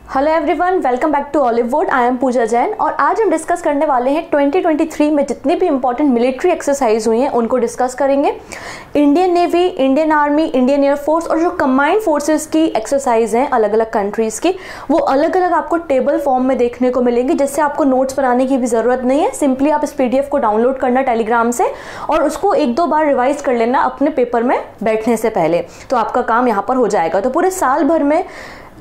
Hello everyone, welcome back to Olivewood. I am Pooja Jain और आज हम डिस्कस करने वाले हैं 2023 में जितनी भी इंपॉर्टेंट मिलिट्री एक्सरसाइज हुई हैं उनको डिस्कस करेंगे। Indian navy, Indian army, Indian air force और जो कंबाइंड फोर्सेस की एक्सरसाइज हैं अलग अलग कंट्रीज़ की, वो अलग अलग आपको टेबल फॉर्म में देखने को मिलेंगी, जिससे आपको नोट्स बनाने की भी ज़रूरत नहीं है। सिंपली आप इस PDF को डाउनलोड करना टेलीग्राम से और उसको एक दो बार रिवाइज कर लेना अपने पेपर में बैठने से पहले, तो आपका काम यहाँ पर हो जाएगा। तो पूरे साल भर में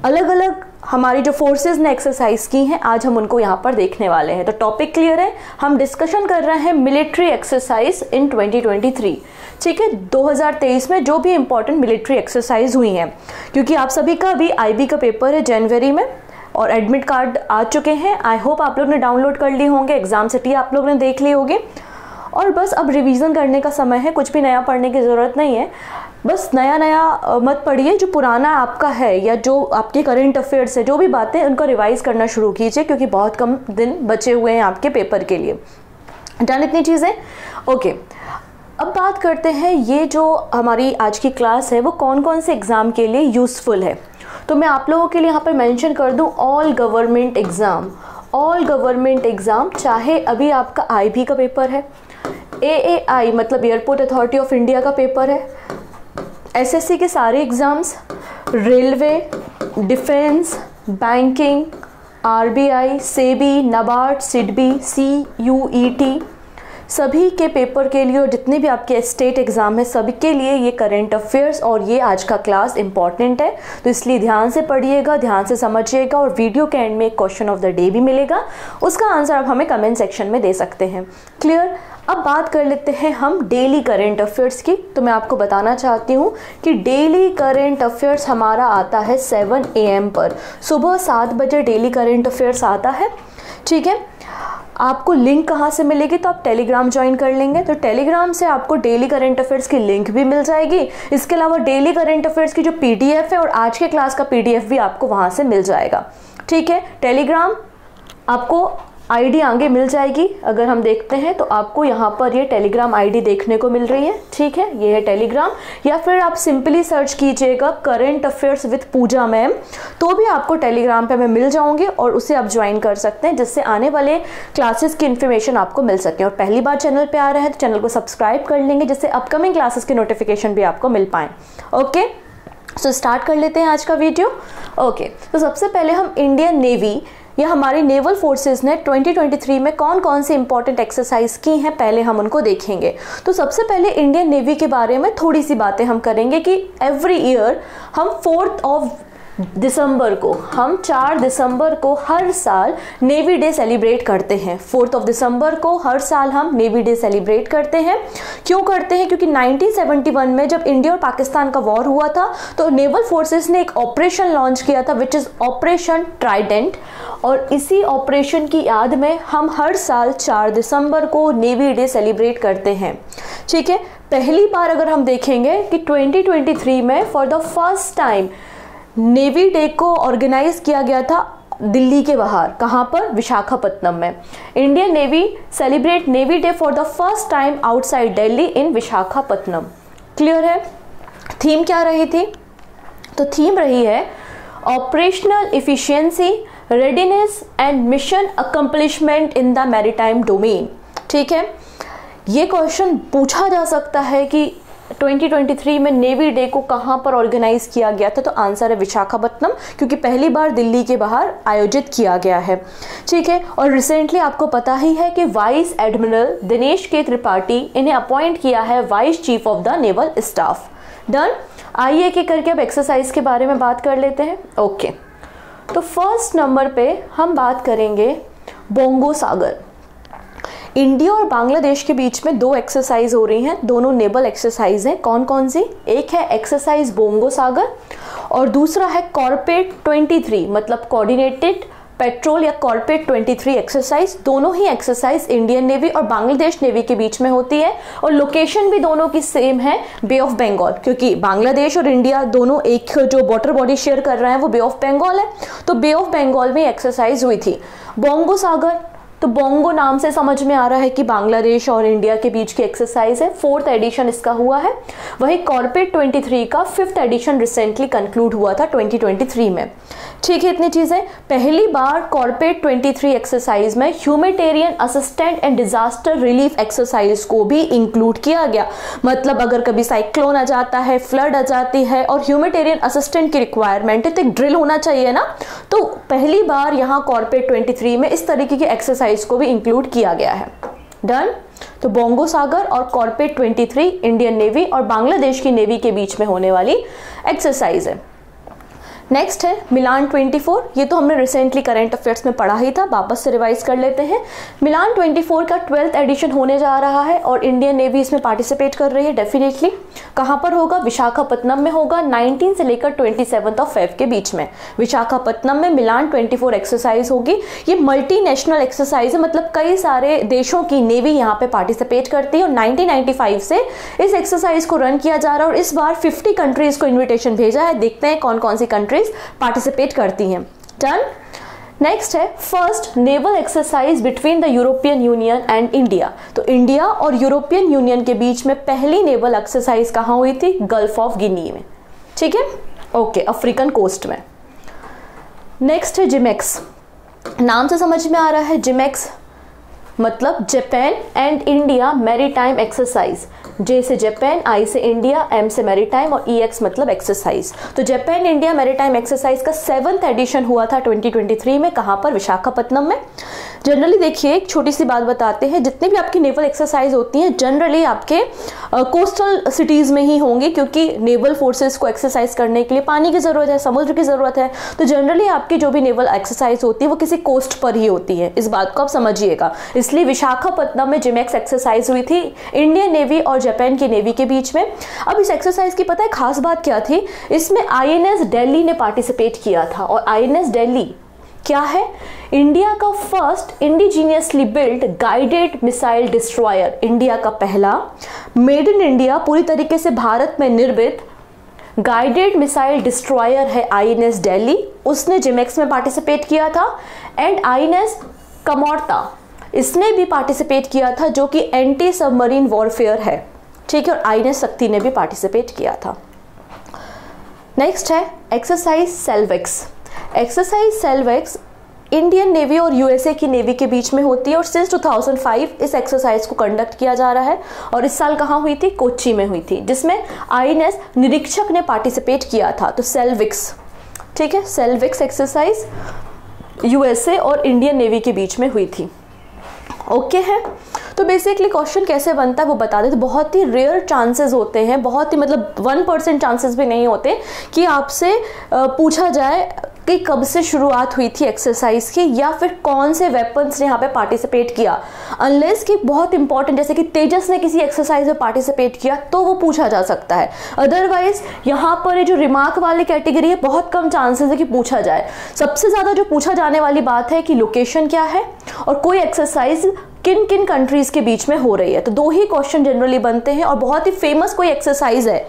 अलग अलग हमारी जो फोर्सेस ने एक्सरसाइज की हैं, आज हम उनको यहाँ पर देखने वाले हैं। तो टॉपिक क्लियर है, हम डिस्कशन कर रहे हैं मिलिट्री एक्सरसाइज इन 2023। ठीक है, 2023 में जो भी इंपॉर्टेंट मिलिट्री एक्सरसाइज हुई हैं, क्योंकि आप सभी का अभी IB का पेपर है जनवरी में और एडमिट कार्ड आ चुके हैं। आई होप आप लोग ने डाउनलोड कर लिए होंगे, एग्जाम सिटी आप लोग ने देख ली होगी और बस अब रिवीजन करने का समय है। कुछ भी नया पढ़ने की ज़रूरत नहीं है, बस नया मत पढ़िए। जो पुराना आपका है या जो आपके करंट अफेयर्स है, जो भी बातें, उनको रिवाइज करना शुरू कीजिए, क्योंकि बहुत कम दिन बचे हुए हैं आपके पेपर के लिए। डन इतनी चीज़ें? ओके, अब बात करते हैं ये जो हमारी आज की क्लास है वो कौन कौन से एग्ज़ाम के लिए यूज़फुल है। तो मैं आप लोगों के लिए यहाँ पर मेंशन कर दूँ all government exam. All government exam, चाहे अभी आपका IB का पेपर है, AAI मतलब एयरपोर्ट अथॉरिटी ऑफ इंडिया का पेपर है, SSC के सारे exams, railway, defence, banking, RBI, SEBI, NABARD, SIDBI, CUET, सभी के पेपर के लिए और जितने भी आपके स्टेट एग्ज़ाम है सभी के लिए ये करंट अफेयर्स और ये आज का क्लास इंपॉर्टेंट है। तो इसलिए ध्यान से पढ़िएगा, ध्यान से समझिएगा और वीडियो के एंड में एक क्वेश्चन ऑफ द डे भी मिलेगा, उसका आंसर आप हमें कमेंट सेक्शन में दे सकते हैं। क्लियर? अब बात कर लेते हैं हम डेली करंट अफेयर्स की। तो मैं आपको बताना चाहती हूँ कि डेली करंट अफेयर्स हमारा आता है 7 AM पर, सुबह 7 बजे डेली करंट अफेयर्स आता है। ठीक है, आपको लिंक कहाँ से मिलेगी? तो आप टेलीग्राम ज्वाइन कर लेंगे तो टेलीग्राम से आपको डेली करंट अफेयर्स की लिंक भी मिल जाएगी। इसके अलावा डेली करंट अफेयर्स की जो PDF है और आज के क्लास का PDF भी आपको वहाँ से मिल जाएगा। ठीक है, टेलीग्राम आपको ID आगे मिल जाएगी। अगर हम देखते हैं तो आपको यहाँ पर ये टेलीग्राम ID देखने को मिल रही है। ठीक है, ये है टेलीग्राम, या फिर आप सिंपली सर्च कीजिएगा current affairs with Puja ma'am, तो भी आपको टेलीग्राम पे मैं मिल जाऊंगी और उसे आप ज्वाइन कर सकते हैं, जिससे आने वाले क्लासेस की इन्फॉर्मेशन आपको मिल सके। और पहली बार चैनल पे आ रहे हैं तो चैनल को सब्सक्राइब कर लेंगे, जिससे अपकमिंग क्लासेस की नोटिफिकेशन भी आपको मिल पाएँ। ओके, सो स्टार्ट कर लेते हैं आज का वीडियो। ओके, तो सबसे पहले हम इंडियन नेवी या हमारी नेवल फोर्सेस ने 2023 में कौन कौन सी इंपॉर्टेंट एक्सरसाइज की हैं, पहले हम उनको देखेंगे। तो सबसे पहले इंडियन नेवी के बारे में थोड़ी सी बातें हम करेंगे कि एवरी ईयर हम 4 दिसंबर को, हम 4 दिसंबर को हर साल नेवी डे सेलिब्रेट करते हैं। 4 दिसंबर को हर साल हम नेवी डे सेलिब्रेट करते हैं। क्यों करते हैं? क्योंकि 1971 में जब इंडिया और पाकिस्तान का वॉर हुआ था तो नेवल फोर्सेस ने एक ऑपरेशन लॉन्च किया था विच इज़ ऑपरेशन ट्राइडेंट, और इसी ऑपरेशन की याद में हम हर साल 4 दिसंबर को नेवी डे सेलिब्रेट करते हैं। ठीक है, पहली बार अगर हम देखेंगे कि 2023 में for the first time navy day को ऑर्गेनाइज किया गया था दिल्ली के बाहर। कहाँ पर? विशाखापत्तनम में। Indian navy celebrate navy day for the first time outside Delhi in Visakhapatnam. Clear है? थीम क्या रही थी? तो थीम रही है operational efficiency, readiness and mission accomplishment in the maritime domain. ठीक है, ये क्वेश्चन पूछा जा सकता है कि 2023 में नेवी डे को कहाँ पर ऑर्गेनाइज किया गया था, तो आंसर है विशाखापत्तनम, क्योंकि पहली बार दिल्ली के बाहर आयोजित किया गया है। ठीक है, और रिसेंटली आपको पता ही है कि वाइस एडमिरल दिनेश के त्रिपाठी इन्हें अपॉइंट किया है vice chief of the naval staff. Done. आइए एक एक करके अब एक्सरसाइज के बारे में बात कर लेते हैं। ओके, तो फर्स्ट नंबर पे हम बात करेंगे बोंगो सागर। इंडिया और बांग्लादेश के बीच में 2 एक्सरसाइज हो रही हैं, दोनों नेवल एक्सरसाइज हैं। कौन कौन सी? एक है एक्सरसाइज बोंगो सागर और दूसरा है कॉर्पेट 23 मतलब कोऑर्डिनेटेड पेट्रोल या कॉर्पेट 23 एक्सरसाइज। दोनों ही एक्सरसाइज इंडियन नेवी और बांग्लादेश नेवी के बीच में होती है और लोकेशन भी दोनों की सेम है, बे ऑफ बंगाल, क्योंकि बांग्लादेश और इंडिया दोनों एक जो वाटर बॉडी शेयर कर रहे हैं वो बे ऑफ बंगाल है। तो बे ऑफ बंगाल में एक्सरसाइज हुई थी। बोंगो सागर तो बोंगो नाम से समझ में आ रहा है कि बांग्लादेश और इंडिया के बीच की एक्सरसाइज है। 4th एडिशन इसका हुआ है। वही कॉर्पेट 23 का 5th एडिशन रिसेंटली कंक्लूड हुआ था 2023 में। ठीक है, इतनी चीजें। पहली बार कॉर्पेट 23 एक्सरसाइज में humanitarian assistant and disaster relief exercise को भी इंक्लूड किया गया। मतलब अगर कभी साइक्लोन आ जाता है, फ्लड आ जाती है और ह्यूमैनिटेरियन असिस्टेंट की रिक्वायरमेंट है तो एक ड्रिल होना चाहिए ना, तो पहली बार यहाँ कॉर्पेट 23 में इस तरीके की एक्सरसाइज को भी इंक्लूड किया गया है। डन। तो बोंगो सागर और कॉर्पेट 23 इंडियन नेवी और बांग्लादेश की नेवी के बीच में होने वाली एक्सरसाइज है। नेक्स्ट है मिलान 24। ये तो हमने रिसेंटली करंट अफेयर्स में पढ़ा ही था, वापस से रिवाइज कर लेते हैं। मिलान 24 का 12th एडिशन होने जा रहा है और इंडियन नेवी इसमें पार्टिसिपेट कर रही है डेफिनेटली। कहाँ पर होगा? विशाखापत्तनम में होगा। 19 से लेकर 27 फेब के बीच में विशाखापत्तनम में मिलान 24 एक्सरसाइज होगी। ये मल्टीनेशनल एक्सरसाइज है, मतलब कई सारे देशों की नेवी यहाँ पे पार्टिसिपेट करती है और 1995 से इस एक्सरसाइज को रन किया जा रहा है और इस बार 50 कंट्रीज को इन्विटेशन भेजा है। देखते हैं कौन कौन सी कंट्रीज पार्टिसिपेट करती हैं। डन। नेक्स्ट है first naval exercise between the European union and India. तो इंडिया और यूरोपियन यूनियन के बीच में पहली नेवल एक्सरसाइज कहाँ हुई थी? गल्फ ऑफ गिनी में। ठीक है, ओके, अफ्रीकन कोस्ट में। नेक्स्ट है जिमेक्स। नाम से समझ में आ रहा है जिमेक्स मतलब Japan and India maritime exercise. J से जापान, आई से इंडिया, एम से मैरीटाइम और EX मतलब एक्सरसाइज। तो जापान इंडिया मैरीटाइम एक्सरसाइज का 7th एडिशन हुआ था 2023 में। कहाँ पर? विशाखापत्तनम में। जनरली देखिए, एक छोटी सी बात बताते हैं, जितने भी आपकी नेवल एक्सरसाइज होती हैं जनरली आपके कोस्टल सिटीज़ में ही होंगी, क्योंकि नेवल फोर्सेस को एक्सरसाइज करने के लिए पानी की ज़रूरत है, समुद्र की ज़रूरत है। तो जनरली आपकी जो भी नेवल एक्सरसाइज होती है वो किसी कोस्ट पर ही होती है, इस बात को आप समझिएगा। इसलिए विशाखापत्तनम में जिमेक्स एक्सरसाइज हुई थी इंडियन नेवी और जापान की नेवी के बीच में। अब इस एक्सरसाइज की पता है खास बात क्या थी? इसमें INS दिल्ली ने पार्टिसिपेट किया था। और INS दिल्ली क्या है? इंडिया का first indigenously built guided missile destroyer, India का पहला मेड इन इंडिया पूरी तरीके से भारत में निर्मित गाइडेड मिसाइल डिस्ट्रॉयर है INS दिल्ली। उसने जिमेक्स में पार्टिसिपेट किया था। एंड INS कमोर्ता, इसने भी पार्टिसिपेट किया था, जो कि एंटी सबमरीन वॉरफेयर है। ठीक है, और INS शक्ति ने भी पार्टिसिपेट किया था। नेक्स्ट है एक्सरसाइज सेल्वेक्स। एक्सरसाइज सेल्वेक्स इंडियन नेवी और USA की नेवी के बीच में होती है और सिंस 2005 इस एक्सरसाइज को कंडक्ट किया जा रहा है। और इस साल कहाँ हुई थी? कोच्चि में हुई थी, जिसमें INS निरीक्षक ने पार्टिसिपेट किया था। तो सेल्विक्स, ठीक है, सेल्विक्स एक्सरसाइज USA और इंडियन नेवी के बीच में हुई थी। ओके है। तो बेसिकली क्वेश्चन कैसे बनता है वो बता देते। बहुत ही रेयर चांसेस होते हैं, बहुत ही मतलब 1% चांसेस भी नहीं होते कि आपसे पूछा जाए कि कब से शुरुआत हुई थी एक्सरसाइज की या फिर कौन से वेपन्स ने यहाँ पे पार्टिसिपेट किया। अनलेस कि बहुत इंपॉर्टेंट जैसे कि तेजस ने किसी एक्सरसाइज में पार्टिसिपेट किया तो वो पूछा जा सकता है। अदरवाइज यहाँ पर ये जो रिमार्क वाली कैटेगरी है बहुत कम चांसेस है कि पूछा जाए। सबसे ज़्यादा जो पूछा जाने वाली बात है कि लोकेशन क्या है और कोई एक्सरसाइज किन किन कंट्रीज के बीच में हो रही है। तो 2 ही क्वेश्चन जनरली बनते हैं और बहुत ही फेमस कोई एक्सरसाइज है,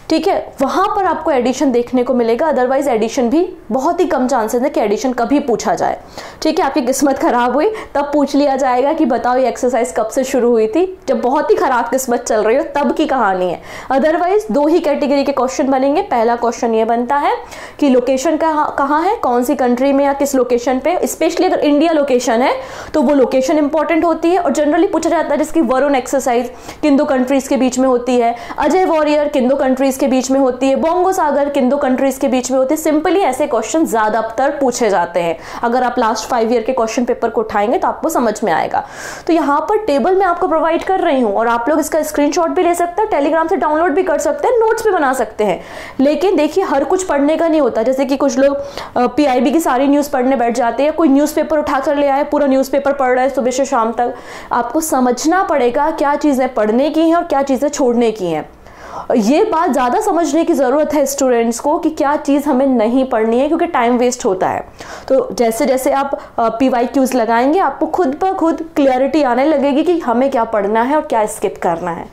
ठीक है, वहां पर आपको एडिशन देखने को मिलेगा। अदरवाइज एडिशन भी बहुत ही कम चांसेस है कि एडिशन कभी पूछा जाए। ठीक है, आपकी किस्मत खराब हुई तब पूछ लिया जाएगा कि बताओ ये एक्सरसाइज कब से शुरू हुई थी। जब बहुत ही खराब किस्मत चल रही हो तब की कहानी है। अदरवाइज 2 ही कैटेगरी के क्वेश्चन बनेंगे। पहला क्वेश्चन ये बनता है कि लोकेशन कहाँ है, कौन सी कंट्री में या किस लोकेशन पे। स्पेशली अगर इंडिया लोकेशन है तो वो लोकेशन इंपॉर्टेंट होती है। और जनरली पूछा जाता है जिसकी वरुण एक्सरसाइज किन 2 कंट्रीज के बीच में होती है, अजय वॉरियर किन 2 कंट्रीज के बीच में होती है, बोंगो सागर किन 2 कंट्रीज के बीच में होती है। सिंपली ऐसे क्वेश्चन ज्यादातर पूछे जाते हैं। अगर आप लास्ट 5 ईयर के क्वेश्चन पेपर को उठाएंगे तो आपको समझ में आएगा। तो यहाँ पर टेबल मैं आपको प्रोवाइड कर रही हूँ और आप लोग इसका स्क्रीनशॉट भी ले सकते हैं, टेलीग्राम से डाउनलोड भी कर सकते हैं, नोट्स भी बना सकते हैं। लेकिन देखिए हर कुछ पढ़ने का नहीं होता। जैसे कि कुछ लोग PIB की सारी न्यूज़ पढ़ने बैठ जाते हैं, कोई न्यूज़पेपर उठा कर ले आए, पूरा न्यूज़पेपर पढ़ रहा है सुबह से शाम तक। आपको समझना पड़ेगा क्या चीज़ें पढ़ने की हैं और क्या चीज़ें छोड़ने की हैं। ये बात ज़्यादा समझने की ज़रूरत है स्टूडेंट्स को कि क्या चीज़ हमें नहीं पढ़नी है, क्योंकि टाइम वेस्ट होता है। तो जैसे जैसे आप PYQs लगाएंगे आपको खुद ब खुद क्लियरिटी आने लगेगी कि हमें क्या पढ़ना है और क्या स्किप करना है।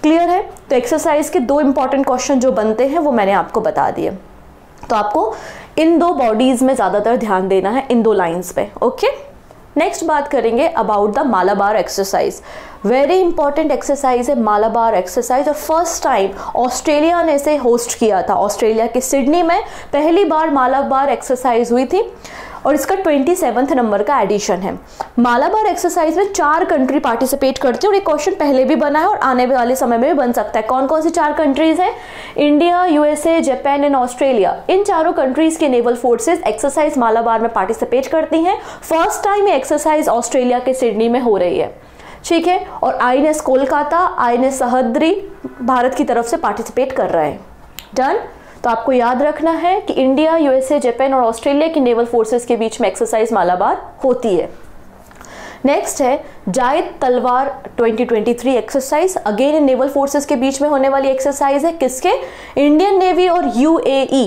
क्लियर है? तो एक्सरसाइज के 2 इंपॉर्टेंट क्वेश्चन जो बनते हैं वो मैंने आपको बता दिए। तो आपको इन 2 बॉडीज़ में ज़्यादातर ध्यान देना है, इन 2 लाइन्स पे। ओके, नेक्स्ट बात करेंगे about the Malabar exercise. Very important exercise है मालाबार एक्सरसाइज, और फर्स्ट टाइम ऑस्ट्रेलिया ने इसे होस्ट किया था। ऑस्ट्रेलिया के सिडनी में पहली बार मालाबार एक्सरसाइज हुई थी और इसका 27 नंबर का एडिशन है। मालाबार एक्सरसाइज में 4 कंट्री पार्टिसिपेट करती है और ये क्वेश्चन पहले भी बना है और आने वाले समय में भी बन सकता है। कौन कौन सी 4 कंट्रीज हैं? India, USA, Japan and Australia. इन चारों कंट्रीज के नेवल फोर्सेस एक्सरसाइज मालाबार में पार्टिसिपेट करती हैं। फर्स्ट टाइम ये एक्सरसाइज ऑस्ट्रेलिया के सिडनी में हो रही है, ठीक है। और आईएनएस कोलकाता, आईएनएस सह्याद्री भारत की तरफ से पार्टिसिपेट कर रहे हैं। डन। तो आपको याद रखना है कि इंडिया, यूएसए, जापान और ऑस्ट्रेलिया की नेवल फोर्सेस के बीच में एक्सरसाइज मालाबार होती है। नेक्स्ट है जायद तलवार 2023 एक्सरसाइज। अगेन नेवल फोर्सेस के बीच में होने वाली एक्सरसाइज है। किसके? इंडियन नेवी और UAE,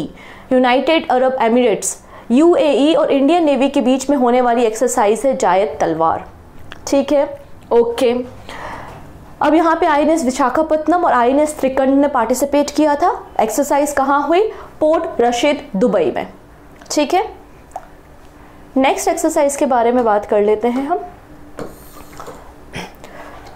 United Arab Emirates, UAE और इंडियन नेवी के बीच में होने वाली एक्सरसाइज है जायद तलवार, ठीक है। ओके। अब यहाँ पे आईएनएस विशाखापत्तनम और आईएनएस त्रिकंड ने पार्टिसिपेट किया था। एक्सरसाइज कहाँ हुई? पोर्ट रशीद, दुबई में, ठीक है। नेक्स्ट एक्सरसाइज के बारे में बात कर लेते हैं हम।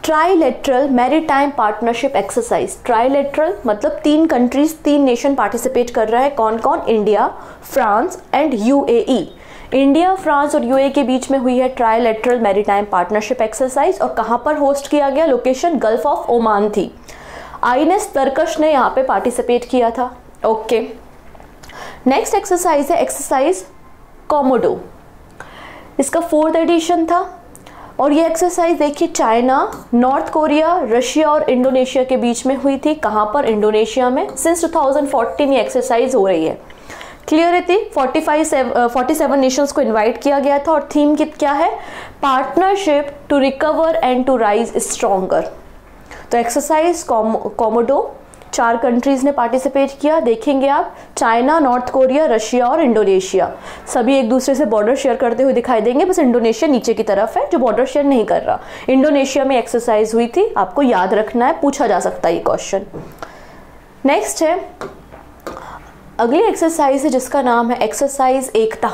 Trilateral maritime partnership exercise. Trilateral मतलब 3 कंट्रीज, 3 नेशन पार्टिसिपेट कर रहा है। कौन कौन? India, France and UAE. India, France और यूएई के बीच में हुई है ट्राइलेटरल मैरीटाइम पार्टनरशिप एक्सरसाइज। और कहां पर होस्ट किया गया? लोकेशन गल्फ ऑफ ओमान थी। आईएनएस तरकश ने यहां पे पार्टिसिपेट किया था। ओके। नेक्स्ट एक्सरसाइज है एक्सरसाइज कोमोडो। इसका 4th एडिशन था और ये एक्सरसाइज देखिए चाइना, नॉर्थ कोरिया, रशिया और इंडोनेशिया के बीच में हुई थी। कहां पर? इंडोनेशिया में। सिंस 2014 ये एक्सरसाइज हो रही है। क्लियर थी। 47 नेशंस को इनवाइट किया गया था और थीम क्या है? Partnership to recover and to rise stronger. तो एक्सरसाइज कोमोडो 4 कंट्रीज ने पार्टिसिपेट किया। देखेंगे आप चाइना, नॉर्थ कोरिया, रशिया और इंडोनेशिया सभी एक दूसरे से बॉर्डर शेयर करते हुए दिखाई देंगे। बस इंडोनेशिया नीचे की तरफ है जो बॉर्डर शेयर नहीं कर रहा। इंडोनेशिया में एक्सरसाइज हुई थी, आपको याद रखना है, पूछा जा सकता है ये क्वेश्चन। नेक्स्ट है अगली एक्सरसाइज है जिसका नाम है एक्सरसाइज एकता।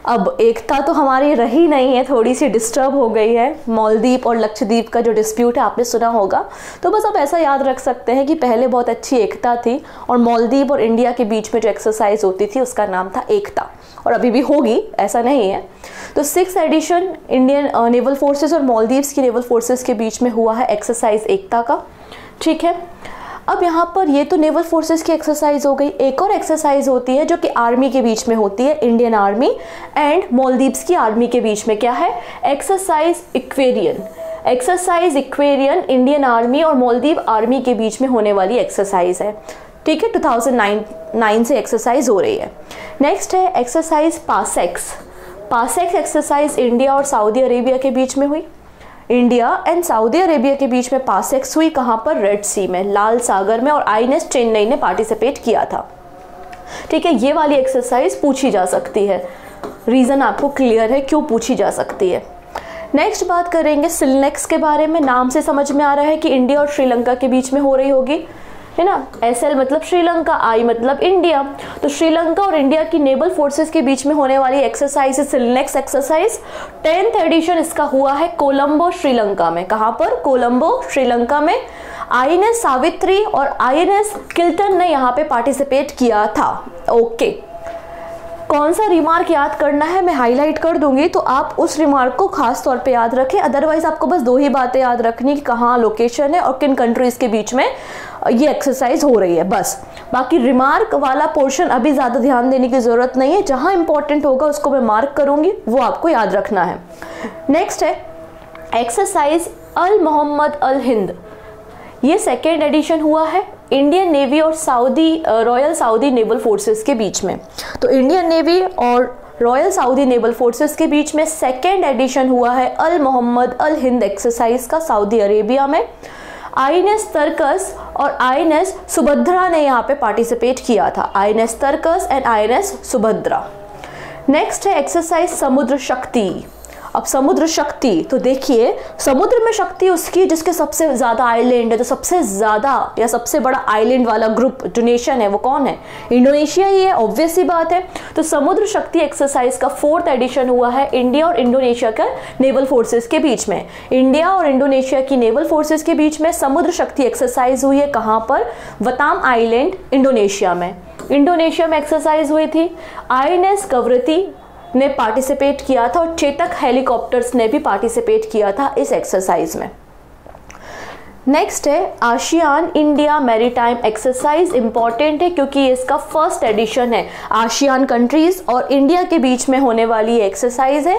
अब एकता तो हमारी रही नहीं है, थोड़ी सी डिस्टर्ब हो गई है। मालदीव और लक्षद्वीप का जो डिस्प्यूट है आपने सुना होगा, तो बस आप ऐसा याद रख सकते हैं कि पहले बहुत अच्छी एकता थी और मालदीव और इंडिया के बीच में जो एक्सरसाइज होती थी उसका नाम था एकता, और अभी भी होगी, ऐसा नहीं है। तो 6th addition Indian naval forces और मालदीव्स की नेवल फोर्सेस के बीच में हुआ है एक्सरसाइज एकता का, ठीक है। अब यहाँ पर ये तो नेवल फोर्सेस की एक्सरसाइज हो गई। एक और एक्सरसाइज होती है जो कि आर्मी के बीच में होती है, इंडियन आर्मी एंड मालदीव्स की आर्मी के बीच में। क्या है? एक्सरसाइज इक्वेरियन। एक्सरसाइज इक्वेरियन इंडियन आर्मी और मालदीव आर्मी के बीच में होने वाली एक्सरसाइज है, ठीक है। 2009 से एक्सरसाइज हो रही है। नेक्स्ट है exercise PASSEX. PASSEX exercise India और सऊदी अरेबिया के बीच में हुई। इंडिया एंड सऊदी अरेबिया के बीच में पासेक्स हुई। कहां पर? रेड सी में, लाल सागर में, और आईएनएस चेन्नई ने पार्टिसिपेट किया था, ठीक है। ये वाली एक्सरसाइज पूछी जा सकती है, रीजन आपको क्लियर है क्यों पूछी जा सकती है। नेक्स्ट बात करेंगे सिलनेक्स के बारे में। नाम से समझ में आ रहा है कि इंडिया और श्रीलंका के बीच में हो रही होगी, है ना। SL मतलब श्रीलंका, I मतलब इंडिया। तो श्रीलंका और इंडिया की नेवल फोर्सेस के बीच में होने वाली एक्सरसाइज है सिलनेक्स एक्सरसाइज। 10th एडिशन इसका हुआ है कोलंबो, श्रीलंका में। कहां पर? कोलंबो, श्रीलंका में। आईएनएस सावित्री और आईएनएस किल्टन ने यहाँ पे पार्टिसिपेट किया था। ओके। कौन सा रिमार्क याद करना है मैं हाईलाइट कर दूंगी, तो आप उस रिमार्क को खास तौर पे याद रखें। अदरवाइज आपको बस 2 ही बातें याद रखनी कि कहाँ लोकेशन है और किन कंट्रीज के बीच में ये एक्सरसाइज हो रही है, बस। बाकी रिमार्क वाला पोर्शन अभी ज़्यादा ध्यान देने की ज़रूरत नहीं है। जहाँ इंपॉर्टेंट होगा उसको मैं मार्क करूँगी, वो आपको याद रखना है। नेक्स्ट है exercise Al Mohammed Al Hind. ये 2nd एडिशन हुआ है इंडियन नेवी और रॉयल सऊदी नेवल फोर्सेस के बीच में। तो इंडियन नेवी और रॉयल सऊदी नेवल फोर्सेस के बीच में 2nd एडिशन हुआ है Al Mohammed Al Hind exercise का, सऊदी अरेबिया में। आईएनएस तरकस और आईएनएस सुभद्रा ने यहाँ पे पार्टिसिपेट किया था। INS Tarkash and INS Subhadra. Next है एक्सरसाइज समुद्र शक्ति। अब समुद्र शक्ति, तो देखिए समुद्र में शक्ति उसकी जिसके सबसे ज़्यादा आइलैंड है, तो सबसे ज़्यादा या सबसे बड़ा आइलैंड वाला ग्रुप जो नेशन है वो कौन है? इंडोनेशिया ही है, ऑब्वियस सी बात है। तो समुद्र शक्ति एक्सरसाइज का 4th एडिशन हुआ है इंडिया और इंडोनेशिया के नेवल फोर्सेस के बीच में। इंडिया और इंडोनेशिया की नेवल फोर्सेस के बीच में समुद्र शक्ति एक्सरसाइज हुई है। कहाँ पर? वताम आइलैंड, इंडोनेशिया में। इंडोनेशिया में एक्सरसाइज हुई थी। INS कवरती ने पार्टिसिपेट किया था और चेतक हेलीकॉप्टर्स ने भी पार्टिसिपेट किया था इस एक्सरसाइज में। नेक्स्ट है ASEAN India maritime exercise. Important है क्योंकि इसका 1st एडिशन है। आसियान कंट्रीज और इंडिया के बीच में होने वाली एक्सरसाइज है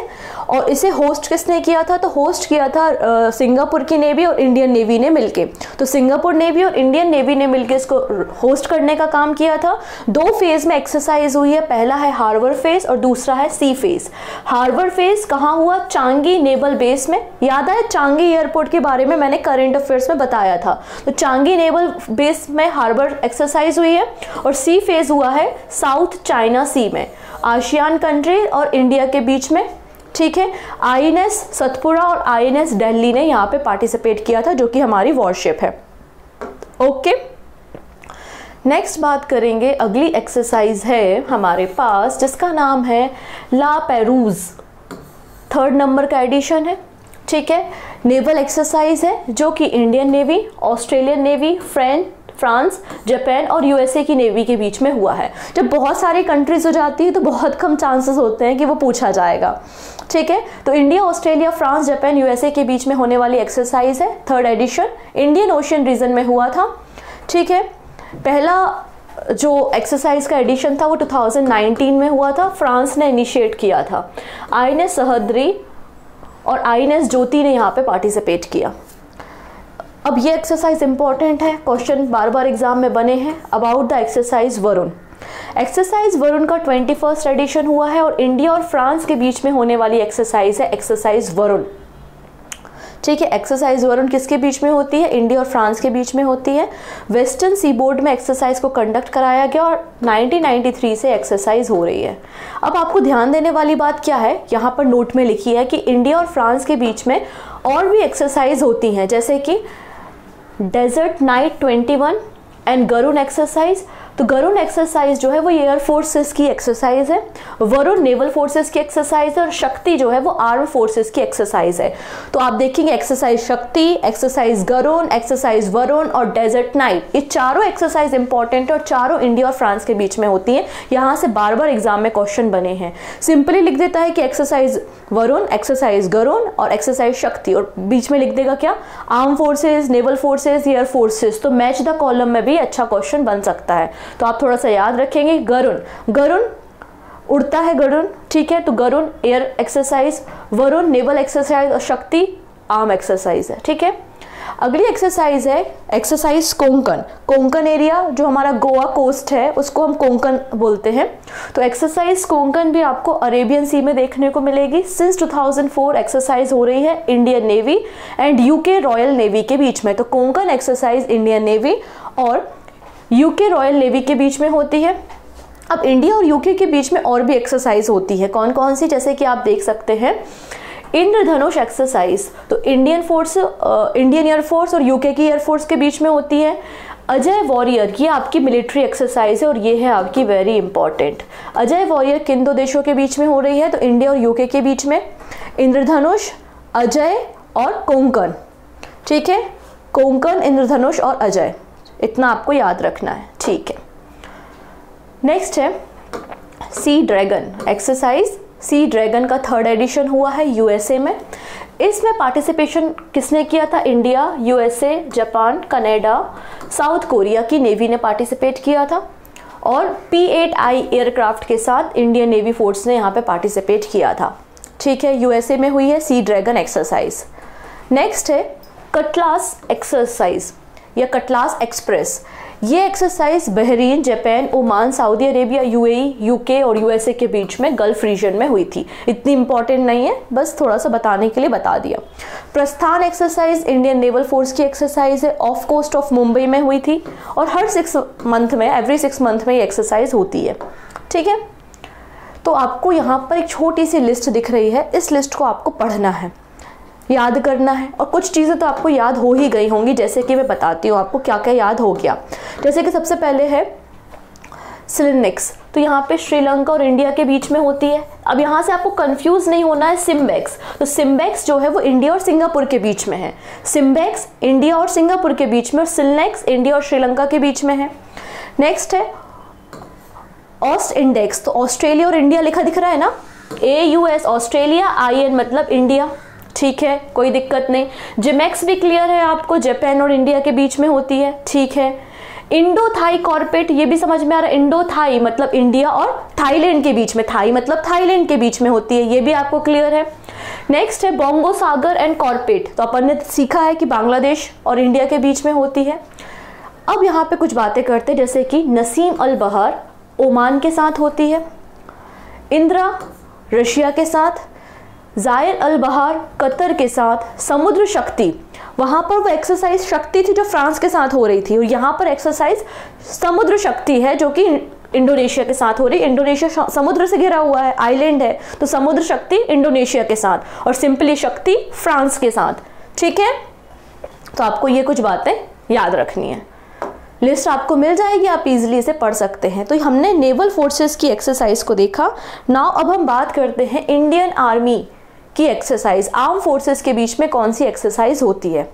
और इसे होस्ट किसने किया था? तो होस्ट किया था सिंगापुर की नेवी और इंडियन नेवी ने मिलके। तो सिंगापुर नेवी और इंडियन नेवी ने मिलके इसको होस्ट करने का काम किया था। 2 फेज में एक्सरसाइज हुई है, पहला है हार्बर फेज और दूसरा है सी फेज। हार्बर फेज कहाँ हुआ? चांगी नेवल बेस में। याद है चांगी एयरपोर्ट के बारे में मैंने करंट अफेयर्स में बताया था। तो चांगी नेवल बेस में हार्बर एक्सरसाइज हुई है और सी फेज हुआ है साउथ चाइना सी में, आसियान कंट्री और इंडिया के बीच में। ठीक है, INS सतपुरा और INS दिल्ली ने यहाँ पे पार्टिसिपेट किया था, जो कि हमारी वॉरशिप है। ओके, नेक्स्ट बात करेंगे, अगली एक्सरसाइज है हमारे पास जिसका नाम है ला पेरूज। 3rd नंबर का एडिशन है। ठीक है, नेवल एक्सरसाइज है जो कि Indian navy, Australian navy, France, Japan और USA की नेवी के बीच में हुआ है। जब बहुत सारी कंट्रीज हो जाती है तो बहुत कम चांसेस होते हैं कि वो पूछा जाएगा। ठीक है, तो India, Australia, France, Japan, USA के बीच में होने वाली एक्सरसाइज है। 3rd addition Indian ocean reason में हुआ था। ठीक है, पहला जो एक्सरसाइज का एडिशन था वो 2019 में हुआ था, फ्रांस ने इनिशिएट किया था। INS सहद्री और INS ज्योति ने यहाँ पे पार्टिसिपेट किया। अब ये एक्सरसाइज इंपॉर्टेंट है, क्वेश्चन बार बार एग्जाम में बने हैं। About the exercise Varun. Exercise Varun का 21st एडिशन हुआ है और इंडिया और फ्रांस के बीच में होने वाली एक्सरसाइज है एक्सरसाइज वरुण। ठीक है, एक्सरसाइज वरुण किसके बीच में होती है? इंडिया और फ्रांस के बीच में होती है। वेस्टर्न सीबोर्ड में एक्सरसाइज को कंडक्ट कराया गया और 1993 से एक्सरसाइज हो रही है। अब आपको ध्यान देने वाली बात क्या है, यहाँ पर नोट में लिखी है कि इंडिया और फ्रांस के बीच में और भी एक्सरसाइज होती हैं, जैसे कि desert knight 21 and Garuda exercise. तो गरुण एक्सरसाइज जो है वो एयर फोर्सेस की एक्सरसाइज है, वरुण नेवल फोर्सेस की एक्सरसाइज है और शक्ति जो है वो आर्म फोर्सेस की एक्सरसाइज है। तो आप देखेंगे एक्सरसाइज शक्ति, एक्सरसाइज गरुण, एक्सरसाइज वरुण और डेजर्ट नाइट, ये चारों एक्सरसाइज इंपॉर्टेंट है और चारों इंडिया और फ्रांस के बीच में होती है। यहाँ से बार बार एग्जाम में क्वेश्चन बने हैं। सिंपली लिख देता है कि एक्सरसाइज वरुण, एक्सरसाइज गरुण और एक्सरसाइज शक्ति, और बीच में लिख देगा क्या? Arm forces, naval forces, air forces. तो मैच द कॉलम में भी अच्छा क्वेश्चन बन सकता है, तो आप थोड़ा सा याद रखेंगे। गरुण, गरुण उड़ता है गरुण। ठीक है, तो Garuda air exercise, Varuna naval exercise और शक्ति आर्म एक्सरसाइज है। ठीक है, अगली एक्सरसाइज है एक्सरसाइज कोंकण। कोंकण एरिया जो हमारा गोवा कोस्ट है उसको हम कोंकण बोलते हैं। तो एक्सरसाइज कोंकण भी आपको अरेबियन सी में देखने को मिलेगी। सिंस 2004 एक्सरसाइज हो रही है Indian navy and UK royal navy के बीच में। तो कोंकण एक्सरसाइज इंडियन नेवी और UK रॉयल नेवी के बीच में होती है। अब इंडिया और UK के बीच में और भी एक्सरसाइज होती है, कौन कौन सी? जैसे कि आप देख सकते हैं इंद्रधनुष एक्सरसाइज, तो इंडियन एयरफोर्स और UK की एयरफोर्स के बीच में होती है। अजय वॉरियर, ये आपकी मिलिट्री एक्सरसाइज है और ये है आपकी वेरी इंपॉर्टेंट। अजय वॉरियर किन 2 देशों के बीच में हो रही है? तो इंडिया और UK के बीच में। इंद्रधनुष, अजय और कोंकण। ठीक है, कोंकण, इंद्रधनुष और अजय, इतना आपको याद रखना है। ठीक है, नेक्स्ट है sea dragon exercise. Sea dragon का 3rd एडिशन हुआ है USA में। इसमें पार्टिसिपेशन किसने किया था? India, USA, Japan, Canada, south Korea की नेवी ने पार्टिसिपेट किया था और P-8I एयरक्राफ्ट के साथ इंडियन नेवी फोर्स ने यहाँ पे पार्टिसिपेट किया था। ठीक है, USA में हुई है सी ड्रैगन एक्सरसाइज। नेक्स्ट है कटलास एक्सरसाइज या कटलास एक्सप्रेस। ये exercise Bahrain, Japan, Oman, Saudi Arabia, UAE, UK और USA के बीच में गल्फ रीजन में हुई थी। इतनी इंपॉर्टेंट नहीं है, बस थोड़ा सा बताने के लिए बता दिया। प्रस्थान एक्सरसाइज इंडियन नेवल फोर्स की एक्सरसाइज है, ऑफ कोस्ट ऑफ मुंबई में हुई थी और हर 6 मंथ में, एवरी 6 मंथ में ये एक्सरसाइज होती है। ठीक है, तो आपको यहाँ पर एक छोटी सी लिस्ट दिख रही है, इस लिस्ट को आपको पढ़ना है, याद करना है। और कुछ चीज़ें तो आपको याद हो ही गई होंगी, जैसे कि मैं बताती हूँ आपको क्या क्या याद हो गया। जैसे कि सबसे पहले है सिलेनेक्स, तो यहाँ पे श्रीलंका और इंडिया के बीच में होती है। अब यहाँ से आपको कंफ्यूज नहीं होना है सिम्बेक्स, तो सिम्बेक्स जो है वो इंडिया और सिंगापुर के बीच में है। सिम्बेक्स इंडिया और सिंगापुर के बीच में, और सिलनेक्स इंडिया और श्रीलंका के बीच में है। नेक्स्ट है ऑस्ट इंडेक्स, तो ऑस्ट्रेलिया और इंडिया लिखा दिख रहा है ना, AUS ऑस्ट्रेलिया, IN मतलब इंडिया, ठीक है, कोई दिक्कत नहीं। जिमेक्स भी क्लियर है आपको, जापान और इंडिया के बीच में होती है, ठीक है। इंडो थाई कॉर्पेट, ये भी समझ में आ रहा है, इंडो थाई मतलब इंडिया और थाईलैंड के बीच में, थाई मतलब थाईलैंड के बीच में होती है, ये भी आपको क्लियर है। नेक्स्ट है बोंगो सागर एंड कॉर्पेट, तो अपन ने सीखा है कि बांग्लादेश और इंडिया के बीच में होती है। अब यहाँ पे कुछ बातें करते हैं, जैसे कि नसीम अल बहार ओमान के साथ होती है, इंदिरा रशिया के साथ, जायर अल बहार कतर के साथ, समुद्र शक्ति, वहाँ पर वो एक्सरसाइज शक्ति थी जो फ्रांस के साथ हो रही थी, और यहाँ पर एक्सरसाइज समुद्र शक्ति है जो कि इंडोनेशिया के साथ हो रही है। इंडोनेशिया समुद्र से घिरा हुआ है, आइलैंड है, तो समुद्र शक्ति इंडोनेशिया के साथ और सिंपली शक्ति फ्रांस के साथ, ठीक है। तो आपको ये कुछ बातें याद रखनी है, लिस्ट आपको मिल जाएगी, आप इजीली इसे पढ़ सकते हैं। तो हमने नेवल फोर्सेस की एक्सरसाइज को देखा। नाउ अब हम बात करते हैं इंडियन आर्मी की एक्सरसाइज, आर्म फोर्सेस के बीच में कौन सी एक्सरसाइज होती है।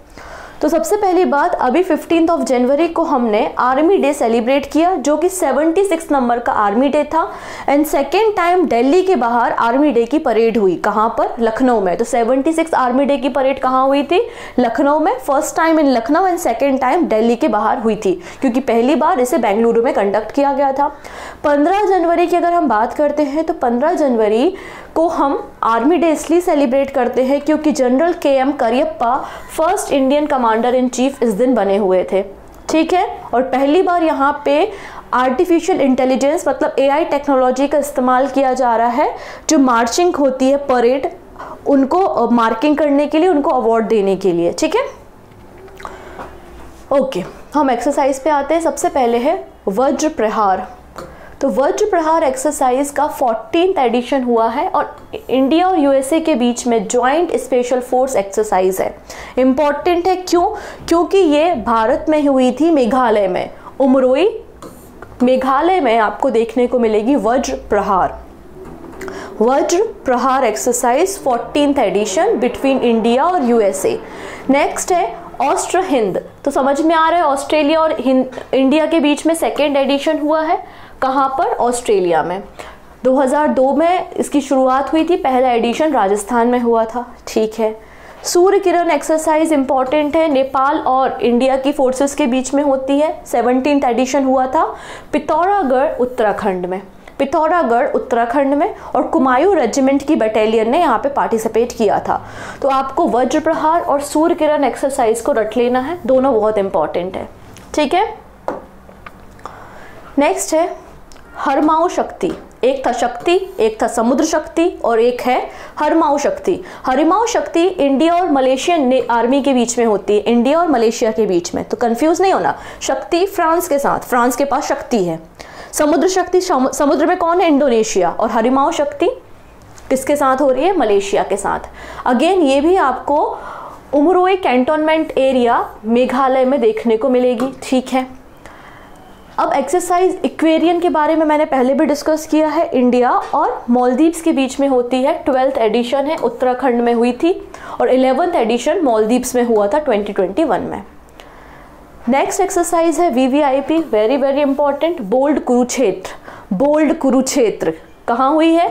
तो सबसे पहली बात, अभी 15 जनवरी को हमने आर्मी डे सेलिब्रेट किया, जो कि 76 नंबर का आर्मी डे था। एंड सेकेंड टाइम दिल्ली के बाहर आर्मी डे की परेड हुई, कहाँ पर, लखनऊ में। तो 76 आर्मी डे की परेड कहाँ हुई थी, लखनऊ में। First time in Lucknow and second time Delhi के बाहर हुई थी, क्योंकि पहली बार इसे बेंगलुरु में कंडक्ट किया गया था। 15 जनवरी की अगर हम बात करते हैं, तो 15 जनवरी को हम आर्मी डे इसलिए सेलिब्रेट करते हैं क्योंकि general KM Cariappa first Indian commander in chief इस दिन बने हुए थे, ठीक है। और पहली बार यहाँ पे आर्टिफिशियल इंटेलिजेंस मतलब AI टेक्नोलॉजी का इस्तेमाल किया जा रहा है, जो मार्चिंग होती है परेड, उनको मार्किंग करने के लिए, उनको अवार्ड देने के लिए, ठीक है। ओके, हम एक्सरसाइज पे आते हैं। सबसे पहले है वज्र प्रहार। तो वज्र प्रहार एक्सरसाइज का 14th एडिशन हुआ है और इंडिया और USA के बीच में ज्वाइंट स्पेशल फोर्स एक्सरसाइज है। इम्पॉर्टेंट है, क्यों? क्योंकि ये भारत में हुई थी, मेघालय में, उमरोई मेघालय में आपको देखने को मिलेगी वज्र Prahar. Vajra Prahar exercise 14th edition between India और USA। नेक्स्ट है ऑस्ट्रो हिंद, तो समझ में आ रहा है, ऑस्ट्रेलिया और इंडिया के बीच में सेकेंड एडिशन हुआ है, कहाँ पर, ऑस्ट्रेलिया में। 2002 में इसकी शुरुआत हुई थी, पहला एडिशन राजस्थान में हुआ था, ठीक है। सूर्य किरण एक्सरसाइज इंपॉर्टेंट है, नेपाल और इंडिया की फोर्सेस के बीच में होती है, 17th एडिशन हुआ था पिथौरागढ़ उत्तराखंड में, पिथौरागढ़ उत्तराखंड में, और कुमायूं रेजिमेंट की बटालियन ने यहाँ पे पार्टिसिपेट किया था। तो आपको वज्र प्रहार और सूर्य किरण एक्सरसाइज को रट लेना है, दोनों बहुत इंपॉर्टेंट है, ठीक है। नेक्स्ट है हरमाऊ शक्ति। एक था शक्ति, एक था समुद्र शक्ति, और एक है हरमाऊ शक्ति। हरमाऊ शक्ति इंडिया और मलेशियन आर्मी के बीच में होती है, इंडिया और मलेशिया के बीच में, तो कंफ्यूज नहीं होना। शक्ति फ्रांस के साथ, फ्रांस के पास शक्ति है। समुद्र शक्ति समुद्र में कौन है, इंडोनेशिया। और हरमाऊ शक्ति किसके साथ हो रही है, मलेशिया के साथ। अगेन ये भी आपको उमरोई कैंटोनमेंट एरिया मेघालय में देखने को मिलेगी, ठीक है। अब एक्सरसाइज इक्वेरियन के बारे में मैंने पहले भी डिस्कस किया है, इंडिया और मालदीव्स के बीच में होती है, 12th एडिशन है, उत्तराखंड में हुई थी, और 11th एडिशन मालदीव्स में हुआ था 2021 में। नेक्स्ट एक्सरसाइज है VVIP, very very important, bold Kurukshetra. Bold Kurukshetra कहाँ हुई है,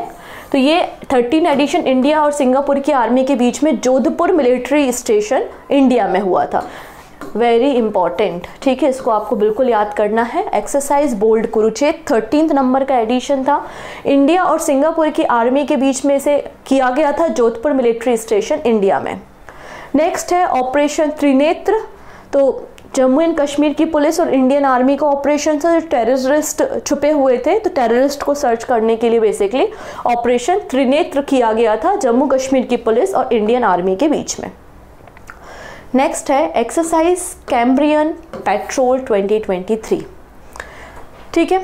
तो ये 13th एडिशन इंडिया और सिंगापुर की आर्मी के बीच में जोधपुर मिलिट्री स्टेशन इंडिया में हुआ था, वेरी इंपॉर्टेंट, ठीक है। इसको आपको बिल्कुल याद करना है। Exercise bold Kurukshetra 13th number का एडिशन था, इंडिया और सिंगापुर की आर्मी के बीच में इसे किया गया था, जोधपुर मिलिट्री स्टेशन इंडिया में। नेक्स्ट है ऑपरेशन त्रिनेत्र, तो जम्मू एंड कश्मीर की पुलिस और इंडियन आर्मी का ऑपरेशन था, जो टेररिस्ट छुपे हुए थे, तो टेररिस्ट को सर्च करने के लिए बेसिकली ऑपरेशन त्रिनेत्र किया गया था जम्मू कश्मीर की पुलिस और इंडियन आर्मी के बीच में। नेक्स्ट है एक्सरसाइज कैम्ब्रियन पेट्रोल 2023, ठीक है।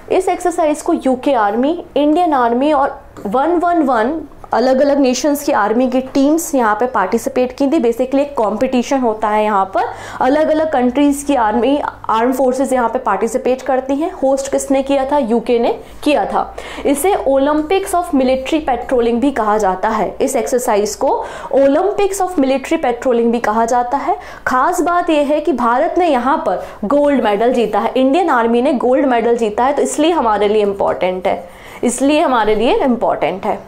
इस एक्सरसाइज को यूके आर्मी, इंडियन आर्मी और 111 अलग अलग नेशंस की आर्मी की टीम्स यहाँ पे पार्टिसिपेट की थी। बेसिकली एक कॉम्पिटिशन होता है यहाँ पर, अलग अलग कंट्रीज़ की आर्मी, आर्म फोर्सेस यहाँ पे पार्टिसिपेट करती हैं। होस्ट किसने किया था? यूके ने किया था। इसे ओलंपिक्स ऑफ मिलिट्री पेट्रोलिंग भी कहा जाता है। इस एक्सरसाइज को ओलंपिक्स ऑफ मिलिट्री पेट्रोलिंग भी कहा जाता है। खास बात यह है कि भारत ने यहाँ पर गोल्ड मेडल जीता है, इंडियन आर्मी ने गोल्ड मेडल जीता है, तो इसलिए हमारे लिए इम्पॉर्टेंट है, इसलिए हमारे लिए इम्पॉर्टेंट है।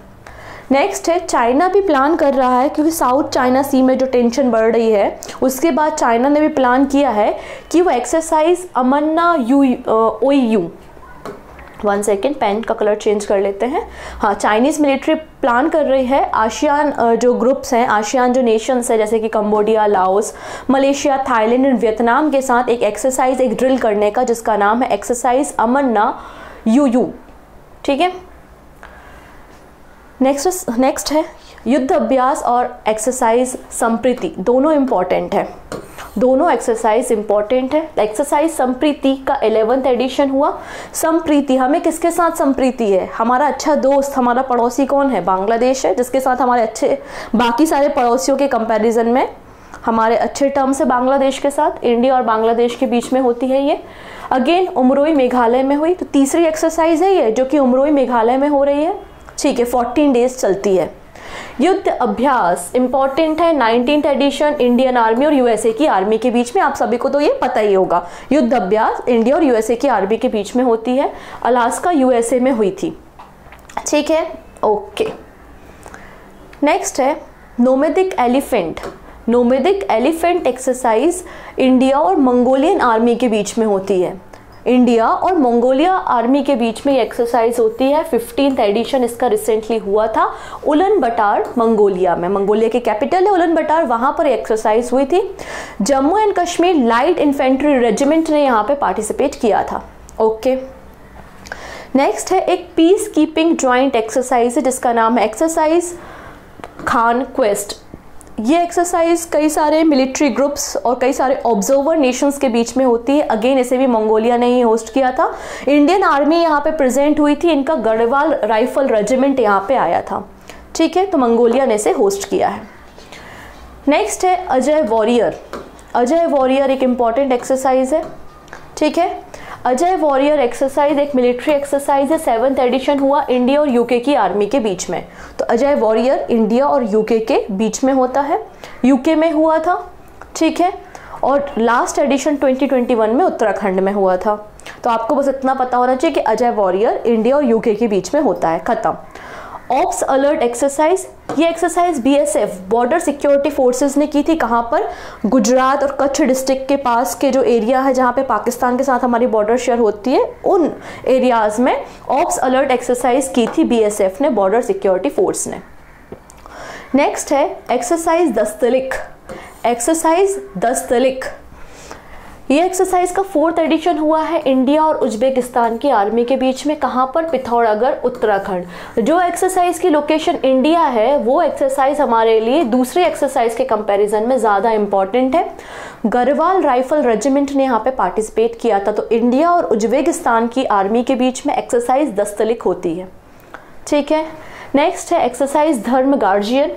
नेक्स्ट है, चाइना भी प्लान कर रहा है, क्योंकि साउथ चाइना सी में जो टेंशन बढ़ रही है उसके बाद चाइना ने भी प्लान किया है कि वो एक्सरसाइज अमन्ना OEU, 1 सेकेंड पेन का कलर चेंज कर लेते हैं। हाँ, चाइनीज़ मिलिट्री प्लान कर रही है आसियान जो ग्रुप्स हैं, आसियान जो नेशंस है जैसे कि Cambodia, Laos, Malaysia, Thailand and Vietnam के साथ एक एक्सरसाइज, एक ड्रिल करने का, जिसका नाम है एक्सरसाइज अमन्ना UU। ठीक है, नेक्स्ट है युद्ध अभ्यास और एक्सरसाइज संप्रीति, दोनों इम्पॉर्टेंट है, दोनों एक्सरसाइज इम्पॉर्टेंट है। एक्सरसाइज संप्रीति का 11th एडिशन हुआ। संप्रीति, हमें किसके साथ संप्रीति है? हमारा अच्छा दोस्त, हमारा पड़ोसी कौन है? बांग्लादेश है, जिसके साथ हमारे अच्छे, बाकी सारे पड़ोसियों के कंपैरिजन में हमारे अच्छे टर्म्स है बांग्लादेश के साथ। इंडिया और बांग्लादेश के बीच में होती है ये। अगेन उमरोई मेघालय में हुई, तो तीसरी एक्सरसाइज है ये जो कि उमरोई मेघालय में हो रही है। ठीक है, 14 डेज चलती है। युद्ध अभ्यास इंपॉर्टेंट है, 19th एडिशन, इंडियन आर्मी और यूएसए की आर्मी के बीच में, आप सभी को तो ये पता ही होगा। युद्ध अभ्यास इंडिया और यूएसए की आर्मी के बीच में होती है। अलास्का यूएसए में हुई थी। ठीक है, ओके। नेक्स्ट है nomadic elephant. Nomadic elephant exercise India और मंगोलियन आर्मी के बीच में होती है। इंडिया और मंगोलिया आर्मी के बीच में ये एक्सरसाइज होती है। 15th एडिशन इसका रिसेंटली हुआ था उलन बटार, मंगोलिया में। मंगोलिया की कैपिटल है उलन बटार, वहाँ पर एक्सरसाइज हुई थी। Jammu and Kashmir light infantry regiment ने यहाँ पे पार्टिसिपेट किया था। ओके, नेक्स्ट है एक पीस कीपिंग ज्वाइंट एक्सरसाइज है जिसका नाम है एक्सरसाइज खान क्वेस्ट। ये एक्सरसाइज कई सारे मिलिट्री ग्रुप्स और कई सारे ऑब्जर्वर नेशंस के बीच में होती है। अगेन इसे भी मंगोलिया ने ही होस्ट किया था। इंडियन आर्मी यहाँ पे प्रेजेंट हुई थी, इनका गढ़वाल राइफल रेजिमेंट यहाँ पे आया था। ठीक है, तो मंगोलिया ने इसे होस्ट किया है। नेक्स्ट है अजय वॉरियर। अजय वॉरियर एक इम्पॉर्टेंट एक्सरसाइज है। ठीक है, अजय वॉरियर एक्सरसाइज एक मिलिट्री एक्सरसाइज है। 7th एडिशन हुआ इंडिया और यूके की आर्मी के बीच में। तो अजय वॉरियर इंडिया और यूके के बीच में होता है, यूके में हुआ था। ठीक है, और लास्ट एडिशन 2021 में उत्तराखंड में हुआ था। तो आपको बस इतना पता होना चाहिए कि अजय वॉरियर इंडिया और यूके के बीच में होता है। खत्म। ऑप्स अलर्ट एक्सरसाइज, ये exercise BSF border security forces ने की थी। कहाँ पर? गुजरात और कच्छ डिस्ट्रिक्ट के पास के जो एरिया है जहाँ पे पाकिस्तान के साथ हमारी बॉर्डर शेयर होती है, उन एरियाज में ऑप्स अलर्ट एक्सरसाइज की थी BSF ने, बॉर्डर सिक्योरिटी फोर्स ने। नेक्स्ट है एक्सरसाइज दस्तलिक। एक्सरसाइज दस्तलिक, ये एक्सरसाइज का 4th एडिशन हुआ है इंडिया और उज्बेकिस्तान की आर्मी के बीच में। कहाँ पर? पिथौरागढ़, उत्तराखंड। जो एक्सरसाइज की लोकेशन इंडिया है वो एक्सरसाइज हमारे लिए दूसरे एक्सरसाइज के कंपैरिजन में ज़्यादा इंपॉर्टेंट है। गढ़वाल राइफल रेजिमेंट ने यहाँ पे पार्टिसिपेट किया था। तो इंडिया और उज्बेकिस्तान की आर्मी के बीच में एक्सरसाइज दस्तलिक होती है। ठीक है, नेक्स्ट है एक्सरसाइज धर्म गार्जियन।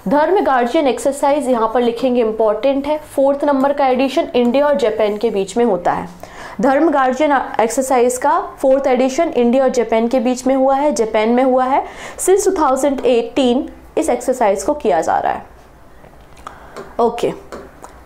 धर्म गार्जियन एक्सरसाइज यहाँ पर लिखेंगे इंपॉर्टेंट है। 4th नंबर का एडिशन इंडिया और जापान के बीच में होता है। धर्म गार्जियन एक्सरसाइज का 4th एडिशन इंडिया और जापान के बीच में हुआ है, जापान में हुआ है। सिंस 2018 इस एक्सरसाइज को किया जा रहा है। ओके,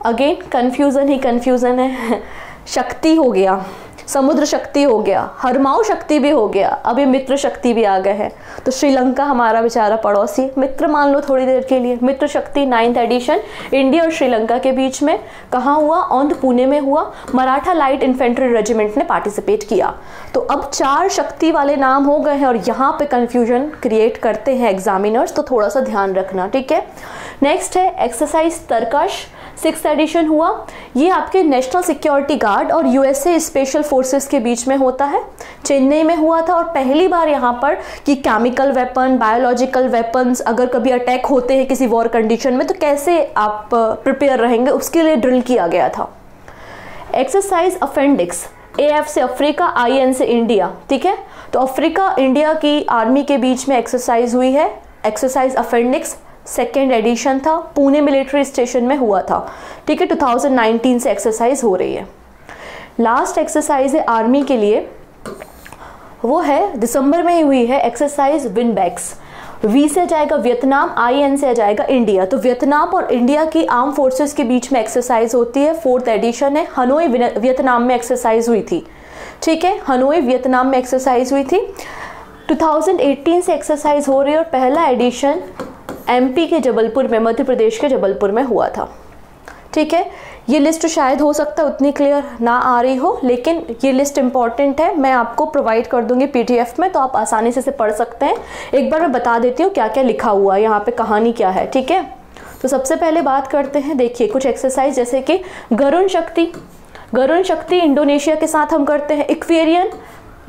अगेन कंफ्यूजन ही कंफ्यूजन है। शक्ति हो गया, समुद्र शक्ति हो गया, हरमाऊ शक्ति भी हो गया, अभी मित्र शक्ति भी आ गए हैं। तो श्रीलंका हमारा बेचारा पड़ोसी, मित्र मान लो थोड़ी देर के लिए। मित्र शक्ति 9th एडिशन इंडिया और श्रीलंका के बीच में कहाँ हुआ? औंध, पुणे में हुआ। मराठा लाइट इन्फेंट्री रेजिमेंट ने पार्टिसिपेट किया। तो अब 4 शक्ति वाले नाम हो गए हैं और यहाँ पे कंफ्यूजन क्रिएट करते हैं एग्जामिनर्स, तो थोड़ा सा ध्यान रखना। ठीक है, नेक्स्ट है एक्सरसाइज तरकश। 6th एडिशन हुआ। ये आपके नेशनल सिक्योरिटी गार्ड और यूएसए स्पेशल फोर्सेस के बीच में होता है। चेन्नई में हुआ था और पहली बार यहाँ पर कि केमिकल वेपन, बायोलॉजिकल वेपन्स अगर कभी अटैक होते हैं किसी वॉर कंडीशन में तो कैसे आप प्रिपेयर रहेंगे, उसके लिए ड्रिल किया गया था। एक्सरसाइज अपेंडिक्स, AF से अफ्रीका, IN से इंडिया, ठीक है। तो अफ्रीका इंडिया की आर्मी के बीच में एक्सरसाइज हुई है, एक्सरसाइज अपेंडिक्स, सेकेंड एडिशन था, पुणे मिलिट्री स्टेशन में हुआ था, ठीक है। 2019 से एक्सरसाइज हो रही है। लास्ट एक्सरसाइज है आर्मी के लिए, वो है दिसंबर में ही हुई है, एक्सरसाइज विनबैक्स। V से जाएगा वियतनाम, IN से जाएगा इंडिया। तो वियतनाम और इंडिया की आर्म फोर्सेस के बीच में एक्सरसाइज होती है, 4th एडिशन है। हनोई वियतनाम में एक्सरसाइज हुई थी, ठीक है, हनोई वियतनाम में एक्सरसाइज हुई थी। 2018 से एक्सरसाइज हो रही है और पहला एडिशन MP के जबलपुर में, मध्य प्रदेश के जबलपुर में हुआ था, ठीक है। ये लिस्ट शायद हो सकता है उतनी क्लियर ना आ रही हो, लेकिन ये लिस्ट इंपॉर्टेंट है, मैं आपको प्रोवाइड कर दूंगी PDF में, तो आप आसानी से इसे पढ़ सकते हैं। एक बार मैं बता देती हूँ क्या क्या लिखा हुआ है यहाँ पे, कहानी क्या है, ठीक है। तो सबसे पहले बात करते हैं, देखिए कुछ एक्सरसाइज जैसे कि गरुण शक्ति। गरुण शक्ति इंडोनेशिया के साथ हम करते हैं। इक्वेरियन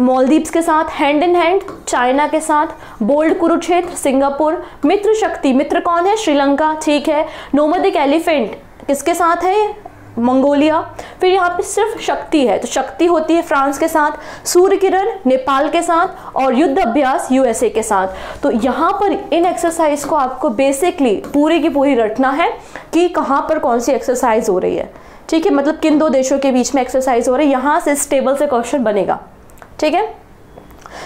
मालदीव्स के साथ, हैंड इन हैंड चाइना के साथ। Bold Kurukshetra Singapore. मित्र शक्ति, मित्र कौन है? श्रीलंका, ठीक है। नोमैडिक एलिफेंट किसके साथ है? मंगोलिया। फिर यहाँ पे सिर्फ शक्ति है, तो शक्ति होती है फ्रांस के साथ। सूर्य किरण नेपाल के साथ और युद्ध अभ्यास USA के साथ। तो यहाँ पर इन एक्सरसाइज को आपको बेसिकली पूरी की पूरी रटना है कि कहाँ पर कौन सी एक्सरसाइज हो रही है, ठीक है, मतलब किन दो देशों के बीच में एक्सरसाइज हो रही है। यहाँ से इस टेबल से क्वेश्चन बनेगा, ठीक है।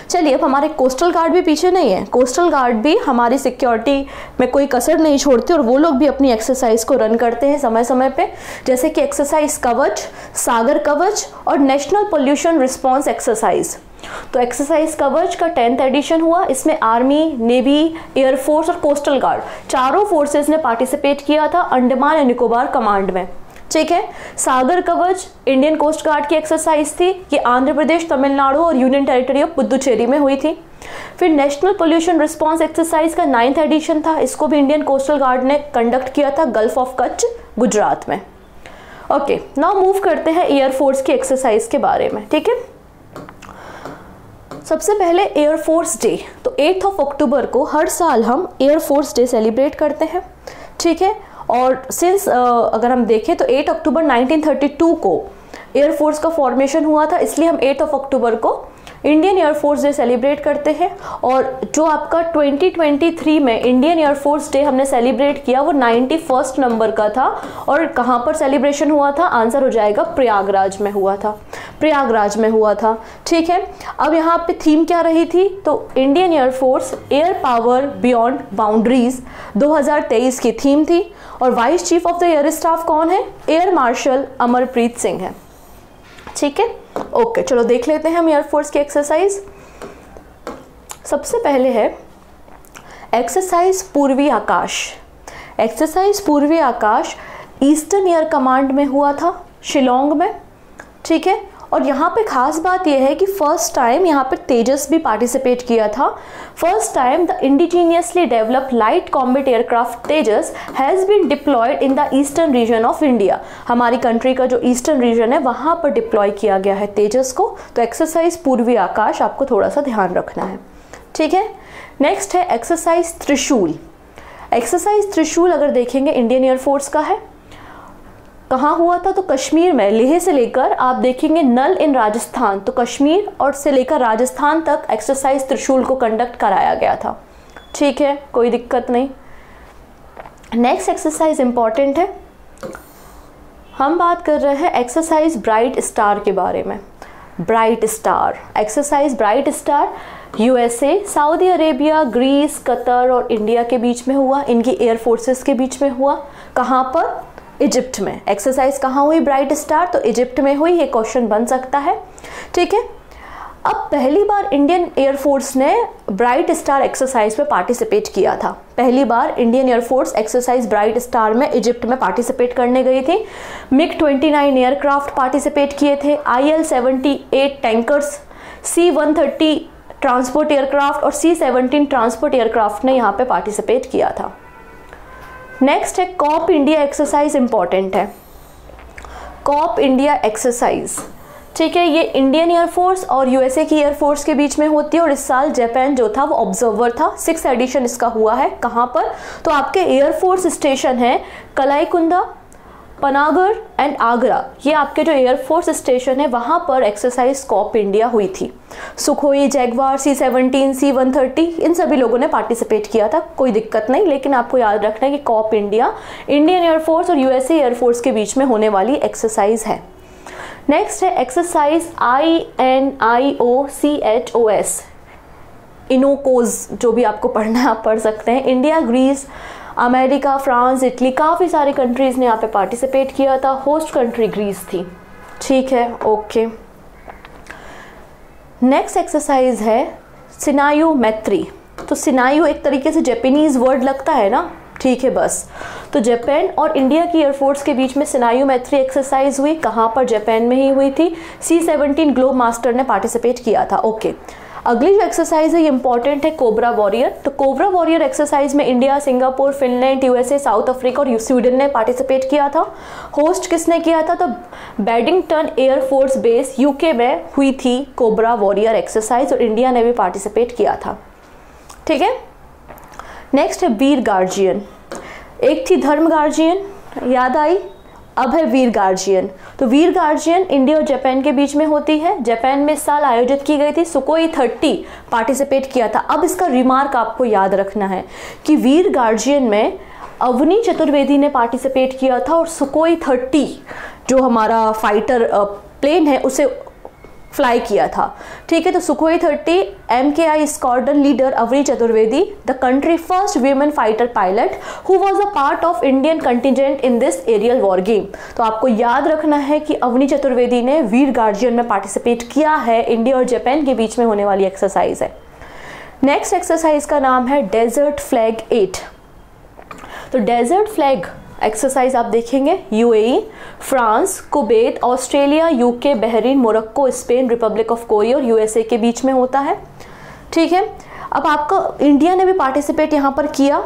चलिए, अब हमारे कोस्टल गार्ड भी पीछे नहीं है। कोस्टल गार्ड भी हमारी सिक्योरिटी में कोई कसर नहीं छोड़ते और वो लोग भी अपनी एक्सरसाइज को रन करते हैं समय समय पे, जैसे कि एक्सरसाइज कवच, सागर कवच और नेशनल पोल्यूशन रिस्पॉन्स एक्सरसाइज। तो एक्सरसाइज कवच का 10th एडिशन हुआ। इसमें आर्मी, नेवी, एयरफोर्स और कोस्टल गार्ड चारों फोर्सेस ने पार्टिसिपेट किया था अंडमान एंड निकोबार कमांड में, ठीक है। सागर कवच इंडियन कोस्ट गार्ड की एक्सरसाइज थी, ये आंध्र प्रदेश, तमिलनाडु और यूनियन टेरिटरी ऑफ पुदुचेरी में हुई थी। फिर नेशनल पोल्यूशन रिस्पॉन्स एक्सरसाइज का 9th एडिशन था, इसको भी इंडियन कोस्टल गार्ड ने कंडक्ट किया था गल्फ ऑफ कच्छ, गुजरात में। ओके, नाउ मूव करते हैं एयरफोर्स की एक्सरसाइज के बारे में, ठीक है। सबसे पहले एयरफोर्स डे, तो 8 अक्टूबर को हर साल हम एयरफोर्स डे सेलिब्रेट करते हैं, ठीक है। और सिंस अगर हम देखें तो 8 अक्टूबर 1932 को एयरफोर्स का फॉर्मेशन हुआ था, इसलिए हम 8 अक्टूबर को इंडियन एयरफोर्स डे सेलिब्रेट करते हैं। और जो आपका 2023 में इंडियन एयरफोर्स डे हमने सेलिब्रेट किया वो 91st नंबर का था। और कहाँ पर सेलिब्रेशन हुआ था? आंसर हो जाएगा प्रयागराज में हुआ था, प्रयागराज में हुआ था, ठीक है। अब यहाँ पे थीम क्या रही थी? तो Indian air force air power beyond boundaries 2023 की थीम थी। और vice chief of the air staff कौन है? एयर मार्शल अमरप्रीत सिंह है, ठीक है। ओके, चलो देख लेते हैं हम एयरफोर्स की एक्सरसाइज। सबसे पहले है एक्सरसाइज पूर्वी आकाश। एक्सरसाइज पूर्वी आकाश ईस्टर्न एयर कमांड में हुआ था, शिलोंग में, ठीक है। और यहाँ पे खास बात यह है कि फर्स्ट टाइम यहाँ पे तेजस भी पार्टिसिपेट किया था। First time the indigenously developed light combat aircraft Tejas has been deployed in the eastern region of India. हमारी कंट्री का जो ईस्टर्न रीजन है वहाँ पर डिप्लॉय किया गया है तेजस को। तो एक्सरसाइज पूर्वी आकाश आपको थोड़ा सा ध्यान रखना है, ठीक है। नेक्स्ट है एक्सरसाइज त्रिशूल। एक्सरसाइज त्रिशूल अगर देखेंगे इंडियन एयरफोर्स का है, कहाँ हुआ था? तो कश्मीर में, लेह से लेकर आप देखेंगे नल इन राजस्थान, तो कश्मीर और से लेकर राजस्थान तक एक्सरसाइज त्रिशूल को कंडक्ट कराया गया था, ठीक है, कोई दिक्कत नहीं। नेक्स्ट एक्सरसाइज इंपॉर्टेंट है, हम बात कर रहे हैं एक्सरसाइज ब्राइट स्टार के बारे में। Bright star, exercise bright star USA, Saudi Arabia, Greece, Qatar और इंडिया के बीच में हुआ, इनकी एयर फोर्सेस के बीच में हुआ। कहाँ पर? इजिप्ट में। एक्सरसाइज कहाँ हुई ब्राइट स्टार? तो इजिप्ट में हुई, ये क्वेश्चन बन सकता है, ठीक है। अब पहली बार इंडियन एयरफोर्स ने ब्राइट स्टार एक्सरसाइज में पार्टिसिपेट किया था। पहली बार Indian air force exercise bright star में इजिप्ट में पार्टिसिपेट करने गई थी। MiG-29 एयरक्राफ्ट पार्टिसिपेट किए थे, IL-78 tankers, C-130 transport aircraft और C-17 ट्रांसपोर्ट एयरक्राफ्ट ने यहाँ पे पार्टिसिपेट किया था। नेक्स्ट है कॉप इंडिया एक्सरसाइज, इंपॉर्टेंट है। कॉप इंडिया एक्सरसाइज, ठीक है, ये इंडियन एयरफोर्स और USA की एयरफोर्स के बीच में होती है और इस साल जापान जो था वो ऑब्जर्वर था। 6th एडिशन इसका हुआ है। कहाँ पर? तो आपके एयरफोर्स स्टेशन है कलाईकुंडा, पनागर एंड आगरा, ये आपके जो एयरफोर्स स्टेशन है वहाँ पर एक्सरसाइज स्कॉप इंडिया हुई थी। सुखोई, जैगवार, C-17, C-130 इन सभी लोगों ने पार्टिसिपेट किया था, कोई दिक्कत नहीं, लेकिन आपको याद रखना है कि कॉप इंडिया इंडियन एयरफोर्स और USA एयरफोर्स के बीच में होने वाली एक्सरसाइज है। नेक्स्ट है एक्सरसाइज INIOCHOS, इनोकोज, जो भी आपको पढ़ना है आप पढ़ सकते हैं। India, Greece, America, France, Italy, काफ़ी सारी कंट्रीज़ ने यहाँ पे पार्टिसिपेट किया था। होस्ट कंट्री ग्रीस थी। ठीक है, ओके। नेक्स्ट एक्सरसाइज है सिनायू मैत्री। तो सिनायू एक तरीके से जापानीज वर्ड लगता है ना, ठीक है बस। तो जापान और इंडिया की एयरफोर्स के बीच में सिनायू मैत्री एक्सरसाइज हुई, कहाँ पर? जापान में ही हुई थी। C-17 ग्लोब मास्टर ने पार्टिसिपेट किया था। ओके, अगली जो एक्सरसाइज है ये इंपॉर्टेंट है, कोबरा वॉरियर। तो कोबरा वॉरियर एक्सरसाइज में India, Singapore, Finland, USA, south Africa और स्वीडन ने पार्टिसिपेट किया था। होस्ट किसने किया था? तो बैडिंगटन एयरफोर्स बेस UK में हुई थी कोबरा वॉरियर एक्सरसाइज और इंडिया ने भी पार्टिसिपेट किया था। ठीक है, नेक्स्ट है वीर गार्जियन। एक थी धर्म गार्जियन, याद आई, अब है वीर गार्जियन। तो वीर गार्जियन इंडिया और जापान के बीच में होती है। जापान में इस साल आयोजित की गई थी। सुकोई 30 पार्टिसिपेट किया था। अब इसका रिमार्क आपको याद रखना है कि वीर गार्जियन में अवनी चतुर्वेदी ने पार्टिसिपेट किया था और सुकोई 30 जो हमारा फाइटर प्लेन है उसे फ्लाई किया था। ठीक है, तो Sukhoi 30 MKI squadron leader Avani Chaturvedi, the country first women fighter pilot who was a part of Indian contingent in this aerial war game. तो आपको याद रखना है कि अवनी चतुर्वेदी ने वीर गार्जियन में पार्टिसिपेट किया है। इंडिया और जापान के बीच में होने वाली एक्सरसाइज है। नेक्स्ट एक्सरसाइज का नाम है डेजर्ट फ्लैग 8। तो डेजर्ट फ्लैग एक्सरसाइज आप देखेंगे UAE, France, Kuwait, Australia, UK, Bahrain, Morocco, Spain, Republic of Korea और USA के बीच में होता है। ठीक है, अब आपका इंडिया ने भी पार्टिसिपेट यहाँ पर किया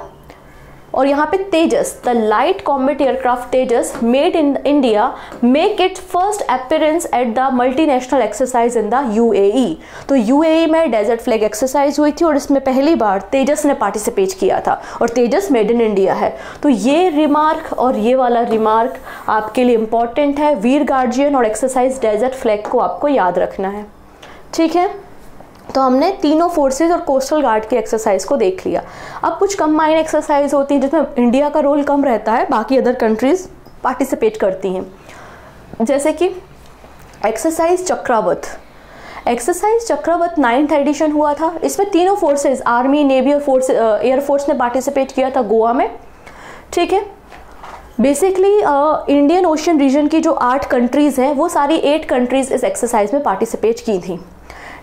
और यहाँ पे Tejas, the light combat aircraft Tejas made in India make it first appearance at the multinational exercise in the UAE। तो UAE में डेजर्ट फ्लैग एक्सरसाइज हुई थी और इसमें पहली बार तेजस ने पार्टिसिपेट किया था और तेजस मेड इन इंडिया है। तो ये रिमार्क और ये वाला रिमार्क आपके लिए इंपॉर्टेंट है। वीर गार्जियन और एक्सरसाइज डेजर्ट फ्लैग को आपको याद रखना है। ठीक है, तो हमने तीनों फोर्सेस और कोस्टल गार्ड की एक्सरसाइज को देख लिया। अब कुछ कंबाइंड एक्सरसाइज होती हैं जिसमें इंडिया का रोल कम रहता है, बाकी अदर कंट्रीज पार्टिसिपेट करती हैं। जैसे कि एक्सरसाइज चक्रवत। एक्सरसाइज चक्रवत 9th एडिशन हुआ था। इसमें तीनों फोर्सेस, आर्मी, नेवी और एयरफोर्स ने पार्टिसिपेट किया था गोवा में। ठीक है, बेसिकली इंडियन ओशियन रीजन की जो 8 कंट्रीज़ हैं वो सारी 8 कंट्रीज़ इस एक्सरसाइज में पार्टिसिपेट की थी।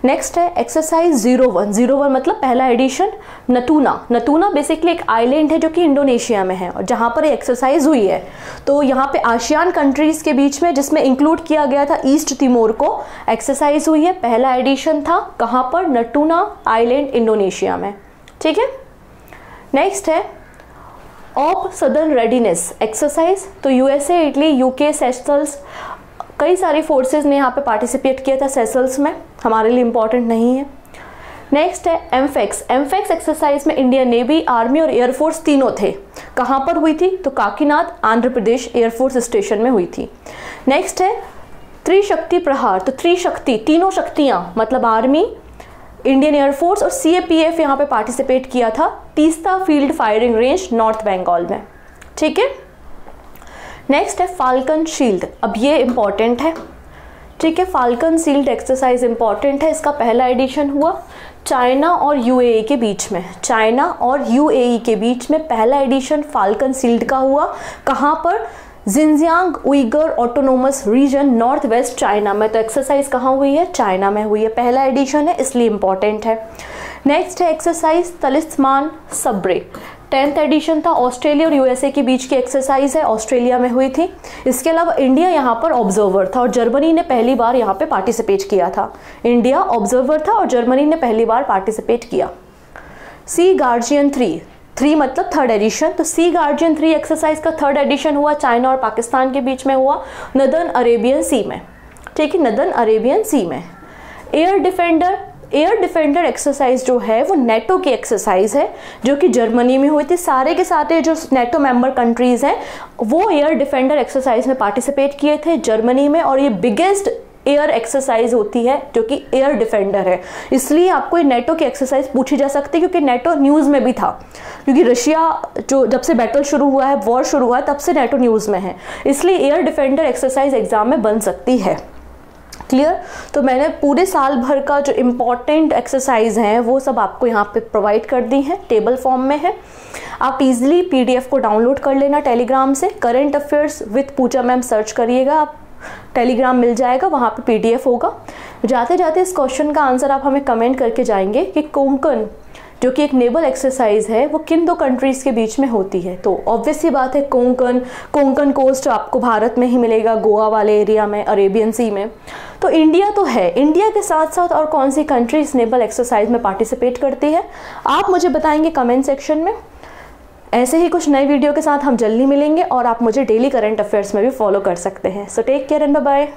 नेक्स्ट है एक्सरसाइज 01 मतलब पहला एडिशन नतूना। नतूना बेसिकली एक आइलैंड है जो कि इंडोनेशिया में है और जहाँ पर ये एक्सरसाइज हुई है। तो यहाँ पे आसियान कंट्रीज़ के बीच में जिसमें इंक्लूड किया गया था ईस्ट तिमोर को, एक्सरसाइज हुई है। पहला एडिशन था कहाँ पर? नतूना आइलैंड, इंडोनेशिया में। ठीक है, नेक्स्ट है ऑफ सदर्न रेडीनेस एक्सरसाइज। तो USA, इटली, UK, सेशल्स, कई सारी फोर्सेस ने यहाँ पे पार्टिसिपेट किया था सेशल्स में, हमारे लिए इंपॉर्टेंट नहीं है। नेक्स्ट है एमफेक्स। एमफेक्स एक्सरसाइज में इंडियन नेवी, आर्मी और एयरफोर्स तीनों थे। कहाँ पर हुई थी? तो काकीनाड, आंध्र प्रदेश एयरफोर्स स्टेशन में हुई थी। नेक्स्ट है त्रिशक्ति प्रहार। तो त्रिशक्ति, तीनों शक्तियाँ मतलब आर्मी, इंडियन एयरफोर्स और CAPF यहाँ पे पार्टिसिपेट किया था Teesta field firing range, north Bengal में। ठीक है, नेक्स्ट है फाल्कन शील्ड। अब ये इंपॉर्टेंट है। ठीक है, फाल्कन शील्ड एक्सरसाइज इंपॉर्टेंट है। इसका पहला एडिशन हुआ चाइना और UAE के बीच में। चाइना और UAE के बीच में पहला एडिशन फाल्कन शील्ड का हुआ। कहाँ पर? Jinjiang Uyghur autonomous region, north west China में। तो एक्सरसाइज कहाँ हुई है? चाइना में हुई है। पहला एडिशन है इसलिए इंपॉर्टेंट है। नेक्स्ट है एक्सरसाइज तलिस्मान सब्रे। 10th एडिशन था। ऑस्ट्रेलिया और USA के बीच की एक्सरसाइज है, ऑस्ट्रेलिया में हुई थी। इसके अलावा इंडिया यहाँ पर ऑब्जर्वर था और जर्मनी ने पहली बार यहाँ पे पार्टिसिपेट किया था। इंडिया ऑब्जर्वर था और जर्मनी ने पहली बार पार्टिसिपेट किया। सी गार्जियन 3 मतलब 3rd एडिशन। तो सी गार्जियन 3 एक्सरसाइज का 3rd एडिशन हुआ, चाइना और पाकिस्तान के बीच में हुआ, नदर्न अरेबियन सी में। ठीक है, नदर्न अरेबियन सी में। Air defender air defender exercise जो है वो नेटो की एक्सरसाइज है जो कि जर्मनी में हुई थी। सारे के सारे जो नेटो मेंबर कंट्रीज हैं वो एयर डिफेंडर एक्सरसाइज में पार्टिसिपेट किए थे जर्मनी में, और ये बिगेस्ट एयर एक्सरसाइज होती है जो कि एयर डिफेंडर है। इसलिए आपको ये नेटो की एक्सरसाइज पूछी जा सकती है, क्योंकि नेटो न्यूज़ में भी था, क्योंकि रशिया जो जब से बैटल शुरू हुआ है, वॉर शुरू हुआ है, तब से नेटो न्यूज़ में है, इसलिए एयर डिफेंडर एक्सरसाइज एग्जाम में बन सकती है। क्लियर? तो मैंने पूरे साल भर का जो इम्पॉर्टेंट एक्सरसाइज हैं वो सब आपको यहाँ पे प्रोवाइड कर दी हैं, टेबल फॉर्म में है। आप इजीली पीडीएफ को डाउनलोड कर लेना टेलीग्राम से। Current affairs with Puja ma'am search करिएगा, आप टेलीग्राम मिल जाएगा, वहाँ पे पीडीएफ होगा। जाते जाते इस क्वेश्चन का आंसर आप हमें कमेंट करके जाएंगे कि कोंकण जो कि एक नेवल एक्सरसाइज है वो किन दो कंट्रीज़ के बीच में होती है। तो ऑब्वियस सी बात है कोंकण कोस्ट आपको भारत में ही मिलेगा, गोवा वाले एरिया में, अरेबियन सी में। तो इंडिया तो है, इंडिया के साथ साथ और कौन सी कंट्री इस नेवल एक्सरसाइज में पार्टिसिपेट करती है आप मुझे बताएंगे कमेंट सेक्शन में। ऐसे ही कुछ नए वीडियो के साथ हम जल्दी मिलेंगे, और आप मुझे डेली करंट अफेयर्स में भी फॉलो कर सकते हैं। So take care and bye bye.